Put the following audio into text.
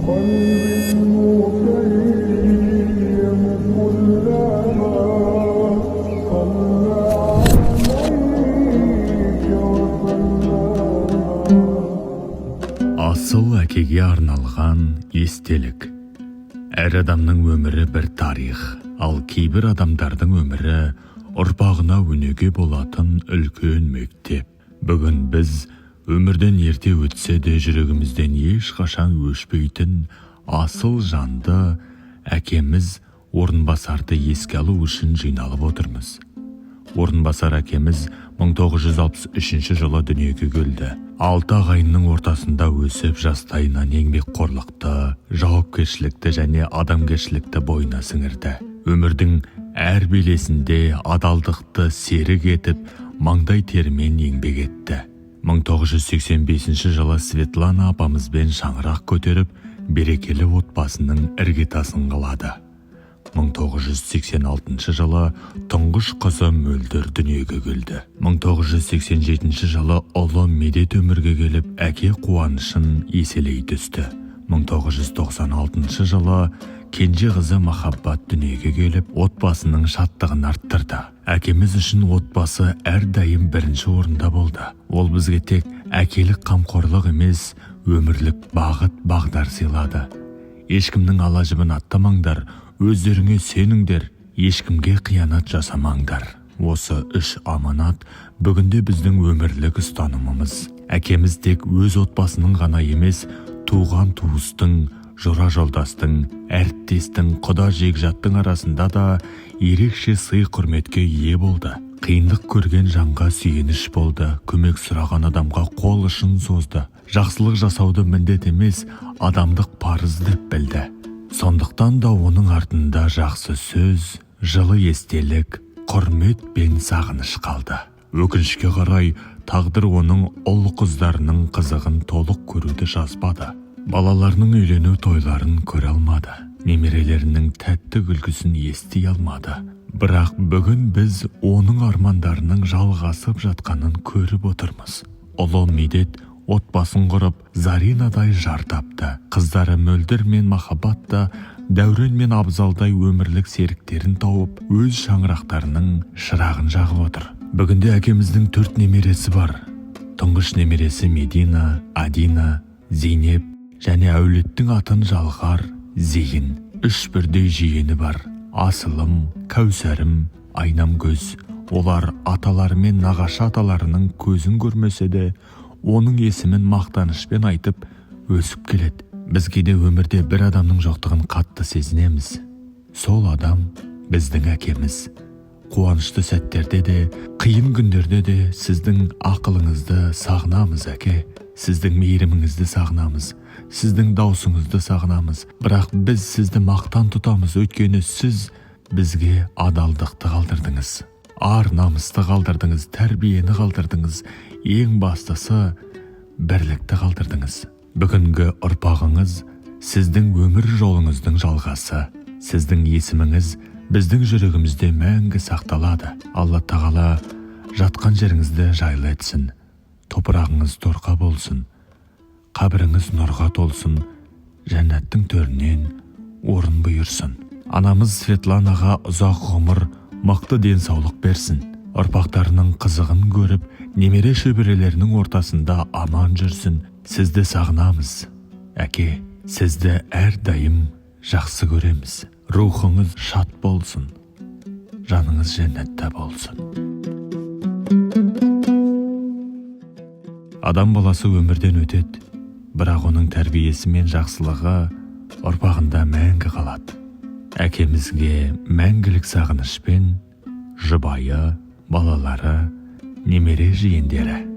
Асыл әкеге арналған естелік. Әр адамның өмірі бір тарих, ал кейбір адамдардың өмірі ұрпағына өнеге болатын үлкен мектеп. Бүгін біз өмірден ерте өтсе де жүрегімізден ешқашан өшпейтін асыл жанды әкеміз Орынбасарды еске алу үшін жиналып отырмыз. Орынбасар әкеміз 1963 жылы дүниеге келді. 6 ағайынның ортасында өсіп, жастайынан еңбекқорлықты, жауапкершілікті және адамгершілікті бойына сіңірді. Өмірдің әр белесінде адалдықты серік етіп, маңдай терімен еңбек етті. 1985 жылы Светлана апамызбен шаңырақ көтеріп, берекелі отбасының іргетасын қалады. 1986 жылы тұңғыш қызы Мөлдір дүниеге келді. 1987 жылы ұлы Медет өмірге келіп, әке қуанышын еселей түсті. 1996 жылы кенже қызы Махаббат дүниеге келіп, отбасының шаттығын арттырды. Әкеміз үшін отбасы әрдайым бірінші орында болды. Ол бізге тек әкелік қамқорлық емес, өмірлік бағыт бағдар сыйлады. Ешкімнің ала-жібін аттамаңдар, өздеріңе сеніңдер, ешкімге қиянат жасамаңдар. Осы 3 аманат бүгінде біздің өмірлік ұстанымымыз. Әкеміз тек өз отбасының ғана емес, туған туыстың, жора жолдастың, әріптестің, құда жекжаттың арасында да ерекше сый құрметке ие болды. Қиындық көрген жанға сүйеніш болды, көмек сұраған адамға қол ұшын созды. Жақсылық жасауды міндет емес, адамдық парыз деп білді. Сондықтан да оның артында жақсы сөз, жылы естелік, құрмет пен сағыныш қалды. Өкінішке қарай, тағдыр оның ұл қыздарының қызығын толық көруді жазбады. Балаларының үйлену тойларын көре алмады. Немерелерінің тәтті күлкісін ести алмады. Бірақ бүгін біз оның армандарының жалғасып жатқанын көріп отырмыз. Ұлы Медет отбасын құрып, Заринадай жар тапты. Қыздары Мөлдір мен Махаббат та Дәурен мен Абзалдай өмірлік серіктерін тауып, өз шаңырақтарының шырағын жағып отыр. Бүгінде әкеміздің 4 немересі бар. Тұңғыш немересі Медина, Адина, Зейнеп және әулеттің атын жалғар Зейін. 3 бірдей жиені бар. Асылым, Кәусәрім, Айнамгөз. Олар аталары мен нағашы аталарының көзін көрмесе де, оның есімін мақтанышпен айтып өсіп келеді. Біз кейде өмірде бір адамның жоқтығын қатты сезінеміз. Сол адам біздің әкеміз. Қуанышты сәттерде де, қиын күндерде де сіздің ақылыңызды сағынамыз, әке. Сіздің мейіріміңізді сағынамыз, сіздің даусыңызды сағынамыз. Бірақ біз сізді мақтан тұтамыз, өйткені сіз бізге адалдықты қалдырдыңыз. Ар намысты қалдырдыңыз, тәрбиені қалдырдыңыз, ең бастысы бірлікті қалдырдыңыз. Бүгінгі ұрпағыңыз сіздің өмір жолыңыздың жалғасы. Сіздің есіміңіз біздің жүрегімізде мәңгі сақталады. Алла тағала жатқан жеріңізді жайлы етсін. Топырағыңыз торқа болсын. Қабіріңіз нұрға толсын. Жәннаттың төрінен орын бұйырсын. Анамыз Светланаға ұзақ ғұмыр, мықты денсаулық берсін. Ұрпақтарының қызығын көріп, немере шөберелерінің ортасында аман жүрсін. Сізді сағынамыз, әке. Сізді әрдайым жақсы көреміз. Рухыңыз шат болсын. Жаныңыз жәннатта болсын. Адам баласы өмірден өтеді, бірақ оның тәрбиесі мен жақсылығы ұрпағында мәңгі қалады. Әкемізге мәңгілік сағынышпен жұбайы, балалары, немере жиендері.